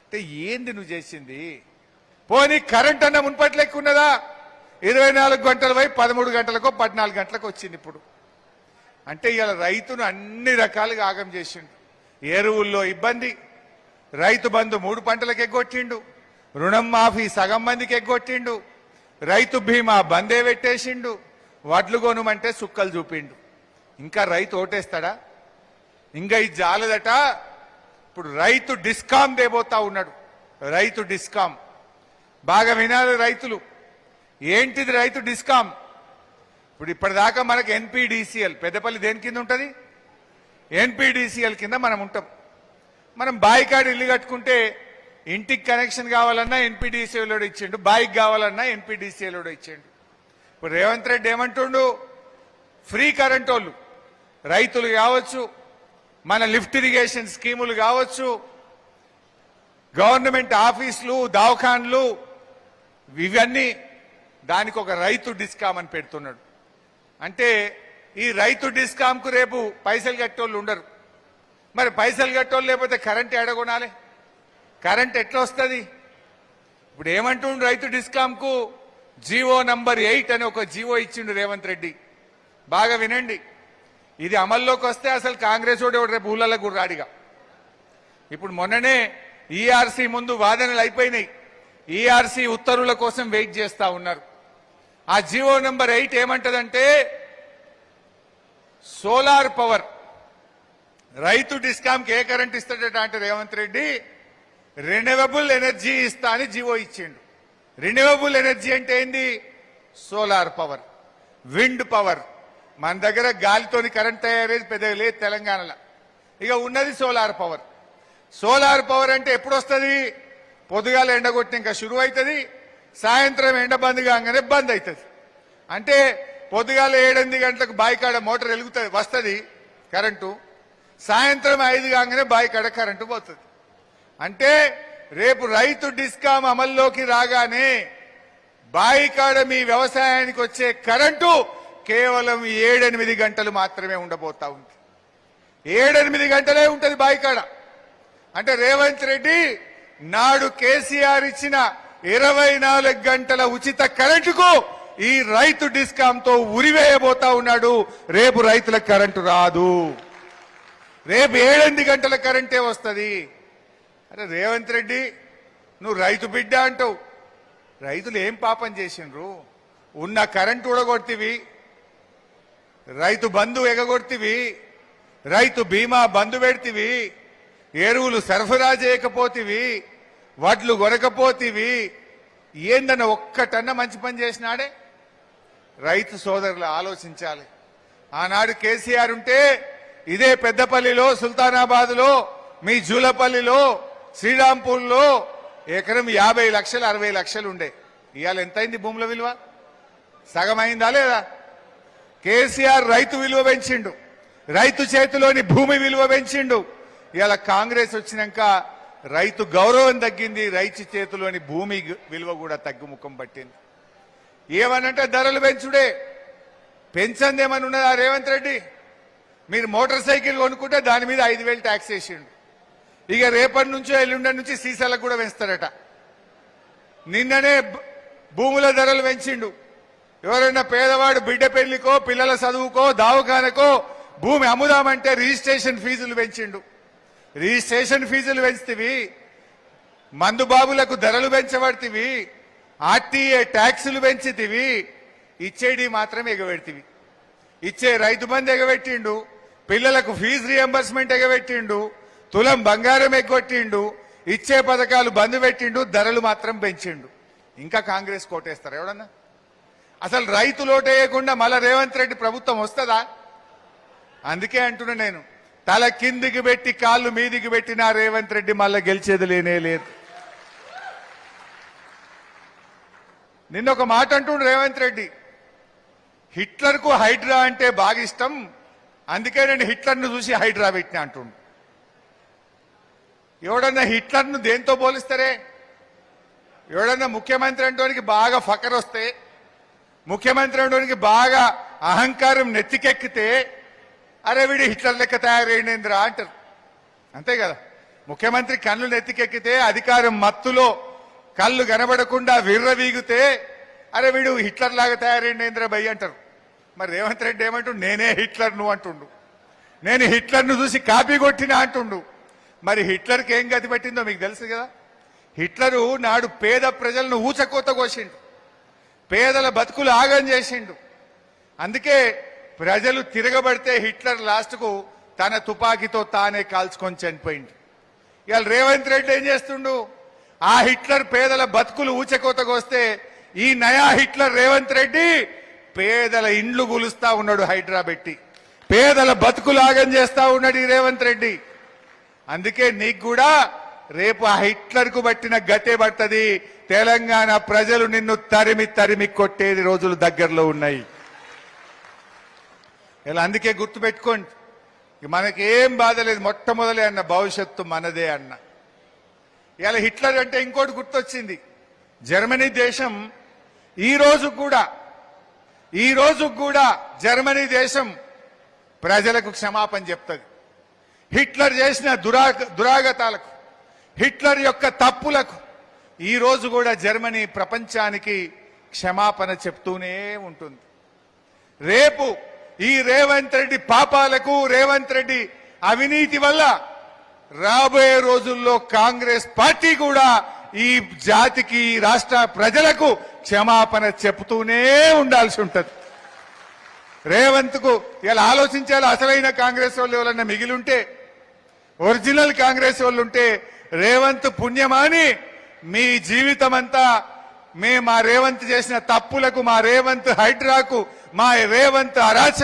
అంటే ఏంది నువ్వు చేసింది? పోనీ కరెంట్ అన్న మున్పటి లెక్క ఉన్నదా? 24 గంటల పోయి 13 గంటలకో 14 గంటలకు వచ్చింది ఇప్పుడు. అంటే ఇవాళ రైతును అన్ని రకాలుగా ఆగం చేసిండు. ఎరువుల్లో ఇబ్బంది, రైతు బంధు 3 పంటలకు ఎగ్గొట్టిండు, రుణం మాఫీ సగం మందికి ఎగ్గొట్టిండు, రైతు బీమా బందే పెట్టేసిండు, వడ్లు కొనుమంటే సుక్కలు చూపిండు. ఇంకా రైతు ఓటేస్తాడా? ఇంకా ఇది జాలదట. ఇప్పుడు రైతు డిస్కాం దేబోతా ఉన్నాడు. రైతు డిస్కాం బాగా వినాలి రైతులు. ఏంటిది రైతు డిస్కాం? ఇప్పుడు ఇప్పటిదాకా మనకు ఎన్పీడీసీఎల్, పెద్దపల్లి దేని కింద ఉంటుంది? ఎన్పీడీసీఎల్ కింద మనం ఉంటాం. మనం బాయికాడు ఇల్లు కట్టుకుంటే ఇంటికి కనెక్షన్ కావాలన్నా ఎన్పీడీసీఎల్ ఇచ్చిండు, బాయికి కావాలన్నా ఎన్పీడీసీఎల్ ఇచ్చిండు. ఇప్పుడు రేవంత్ రెడ్డి ఏమంటుండు? ఫ్రీ కరెంట్ వాళ్ళు రైతులు కావచ్చు, మన లిఫ్ట్ ఇరిగేషన్ స్కీములు కావచ్చు, గవర్నమెంట్ ఆఫీసులు, దవాఖాన్లు, ఇవన్నీ దానికి ఒక రైతు డిస్కామ్ అని పెడుతున్నాడు. అంటే ఈ రైతు డిస్కామ్కు రేపు పైసలు కట్టేవాళ్ళు ఉండరు. మరి పైసలు కట్టేవాళ్ళు లేకపోతే కరెంట్ ఎడగొనాలి? కరెంట్ ఎట్లా వస్తుంది? ఇప్పుడు ఏమంటుండు రైతు డిస్కామ్కు? జీవో నంబర్ 8 అని ఒక జీవో ఇచ్చిండు రేవంత్ రెడ్డి. బాగా వినండి. ఇది అమల్లోకి వస్తే అసలు కాంగ్రెస్ వాడు రేపు ఊళ్ళలో కూడా రాడిగా. ఇప్పుడు మొన్ననే ఈఆర్సీ ముందు వాదనలు అయిపోయినాయి. ఈఆర్సీ ఉత్తర్వుల కోసం వెయిట్ చేస్తా ఉన్నారు. ఆ జీవో నంబర్ 8 ఏమంటదంటే, సోలార్ పవర్ రైతు డిస్కామ్కి ఏ కరెంట్ ఇస్తాడట అంటే రేవంత్ రెడ్డి రెన్యూవబుల్ ఎనర్జీ ఇస్తా అని జీవో ఇచ్చిండు. రెన్యూవబుల్ ఎనర్జీ అంటే ఏంది? Solar power, wind power. మన దగ్గర గాలితోని కరెంట్ తయారేది పెద్దగా లేదు తెలంగాణలో. ఇక ఉన్నది సోలార్ పవర్. సోలార్ పవర్ అంటే ఎప్పుడు వస్తుంది? పొద్దుగాల ఎండగొట్టి ఇంకా షురు అవుతుంది, సాయంత్రం ఎండ బంద్ కాగానే బంద్ అవుతుంది. అంటే పొద్దుగాల 7-8 గంటలకు బాయికాడ మోటార్ వెలుగుతుంది, వస్తుంది కరెంటు, సాయంత్రం 5 కాగానే బాయికాడ కరెంటు పోతుంది. అంటే రేపు రైతు డిస్కాం అమల్లోకి రాగానే బాయికాడ మీ వ్యవసాయానికి వచ్చే కరెంటు కేవలం 7-8 గంటలు మాత్రమే ఉండబోతా ఉంది. 7-8 గంటలే ఉంటుంది బాయికాడ. అంటే రేవంత్ రెడ్డి నాడు కేసీఆర్ ఇచ్చిన 24 గంటల ఉచిత కరెంటుకు ఈ రైతు డిస్కాంతో ఉరివేయబోతా ఉన్నాడు. రేపు రైతులకు కరెంటు రాదు, రేపు 7-8 గంటల కరెంటే వస్తుంది. అరే రేవంత్ రెడ్డి, నువ్వు రైతు బిడ్డ అంటావు. రైతులు ఏం పాపం చేసిండ్రు? ఉన్న కరెంటు ఉడగొడితివి, రైతు బంధు ఎగగొడితివి, రైతు బీమా బంధు పెడితివి, ఎరువులు సరఫరా చేయకపోతివి, వడ్లు కొనకపోతివి. ఏందన్న ఒక్కటన్నా మంచి పని చేసినాడే? రైతు సోదరులు ఆలోచించాలి. ఆనాడు కేసీఆర్ ఉంటే ఇదే పెద్దపల్లిలో, సుల్తానాబాద్లో, మీ జూలపల్లిలో, శ్రీరాంపూర్లో ఎకరం 50 లక్షలు 60 లక్షలు ఉండే. ఇవాళ ఎంతైంది భూముల విలువ? సగం అయిందా లేదా? కేసీఆర్ రైతు విలువ పెంచిండు, రైతు చేతిలోని భూమి విలువ పెంచిండు. ఇవాళ కాంగ్రెస్ వచ్చినాక రైతు గౌరవం తగ్గింది, రైతు చేతిలోని భూమి విలువ కూడా తగ్గుముఖం పట్టింది. ఏమనంటే ధరలు పెంచుడే. పెంచంది ఏమని ఉన్నదా రేవంత్ రెడ్డి? మీరు మోటార్ సైకిల్ కొనుక్కుంటే దాని మీద 5,000 ట్యాక్స్ వేసిండు. ఇక రేపటి నుంచో ఎల్లుండి నుంచి సీసాలకు కూడా పెంచుతారట. నిన్ననే భూముల ధరలు పెంచిండు. ఎవరైనా పేదవాడు బిడ్డ పెళ్లికో, పిల్లల చదువుకో, దావఖానకో భూమి అమ్ముదామంటే రిజిస్ట్రేషన్ ఫీజులు పెంచిండు. రిజిస్ట్రేషన్ ఫీజులు పెంచుతీవి, మందుబాబులకు ధరలు పెంచబడితివి, ఆర్టీఏ ట్యాక్సులు పెంచితివి, ఇచ్చేది మాత్రం ఎగబెడితివి. ఇచ్చే రైతు బంధు ఎగబెట్టిండు, పిల్లలకు ఫీజు రియంబర్స్మెంట్ ఎగబెట్టిండు, తులం బంగారం ఎగ్గొట్టిండు, ఇచ్చే పథకాలు బంద్ పెట్టిండు, ధరలు మాత్రం పెంచిండు. ఇంకా కాంగ్రెస్ కోటేస్తారు ఎవడన్నా? అసలు రైతులు ఓటేయకుండా మళ్ళా రేవంత్ రెడ్డి ప్రభుత్వం వస్తుందా? అందుకే అంటున్నా నేను, తల కిందికి పెట్టి కాళ్ళు మీదికి పెట్టినా రేవంత్ రెడ్డి మళ్ళా గెలిచేది లేనే లేదు. నిన్న ఒక మాట అంటుండు రేవంత్ రెడ్డి, హిట్లర్కు హైడ్రా అంటే బాగా ఇష్టం, అందుకే నేను హిట్లర్ను చూసి హైడ్రా పెట్టినా అంటుండు. ఎవడన్నా హిట్లర్ను దేంతో పోలిస్తారే? ఎవడన్నా ముఖ్యమంత్రి అంటోనికి బాగా ఫకర్ వస్తే, ముఖ్యమంత్రి అంటోనికి బాగా అహంకారం నెత్తికెక్కితే, అరే వీడు హిట్లర్ లెక్క తయారైందిరా అంటారు. అంతే కదా? ముఖ్యమంత్రి కళ్ళు నెత్తికెక్కితే అధికారం మత్తులో కళ్ళు కనబడకుండా విర్రవీగితే అరే వీడు హిట్లర్ లాగా తయారైందేంద్ర భయ్ అంటారు. మరి రేవంత్ రెడ్డి ఏమంటుండు, నేనే హిట్లర్ నువ్వు అంటుండు, నేను హిట్లర్ను చూసి కాపీ కొట్టినా అంటుండు. మరి హిట్లర్కి ఏం గతి పట్టిందో మీకు తెలుసు కదా. హిట్లరు నాడు పేద ప్రజలను ఊచకోత కోసిండు, పేదల బతుకులు ఆగం చేసిండు. అందుకే ప్రజలు తిరగబడితే హిట్లర్ లాస్ట్కు తన తుపాకీతో తానే కాల్చుకొని చనిపోయింది. ఇవాళ రేవంత్ రెడ్డి ఏం చేస్తుండు, ఆ హిట్లర్ పేదల బతుకులు ఊచకోతకొస్తే ఈ నయా హిట్లర్ రేవంత్ రెడ్డి పేదల ఇండ్లు గులుస్తా ఉన్నాడు, హైడ్రా పెట్టి పేదల బతుకులు ఆగం చేస్తా ఉన్నాడు ఈ రేవంత్ రెడ్డి. అందుకే నీకు కూడా రేపు ఆ హిట్లర్ కు పట్టిన గతే పడుతుంది. తెలంగాణ ప్రజలు నిన్ను తరిమి తరిమి కొట్టేది రోజులు దగ్గరలో ఉన్నాయి. ఇలా అందుకే గుర్తుపెట్టుకోండి, మనకేం బాధ లేదు, మొట్టమొదలే అన్న భవిష్యత్తు మనదే అన్న. ఇలా హిట్లర్ అంటే ఇంకోటి గుర్తొచ్చింది, జర్మనీ దేశం ఈ రోజు కూడా జర్మనీ దేశం ప్రజలకు క్షమాపణ చెప్తుంది. హిట్లర్ చేసిన దురాగతాలకు, హిట్లర్ యొక్క తప్పులకు ఈ రోజు కూడా జర్మనీ ప్రపంచానికి క్షమాపణ చెప్తూనే ఉంటుంది. రేపు ఈ రేవంత్ రెడ్డి పాపాలకు, రేవంత్ రెడ్డి అవినీతి వల్ల రాబోయే రోజుల్లో కాంగ్రెస్ పార్టీ కూడా ఈ జాతికి, రాష్ట్ర ప్రజలకు క్షమాపణ చెప్తూనే ఉండాల్సి ఉంటుంది. రేవంత్ కు ఇలా ఆలోచించాలి. అసలైన కాంగ్రెస్ వాళ్ళు ఎవరన్నా మిగిలి ఉంటే, ఒరిజినల్ కాంగ్రెస్ వాళ్ళు ఉంటే రేవంత్ పుణ్యమాని మీ జీవితం అంతా మా రేవంత్ చేసిన తప్పులకు, మా రేవంత్ హైడ్రాకు, మా రేవంత్ అరాచక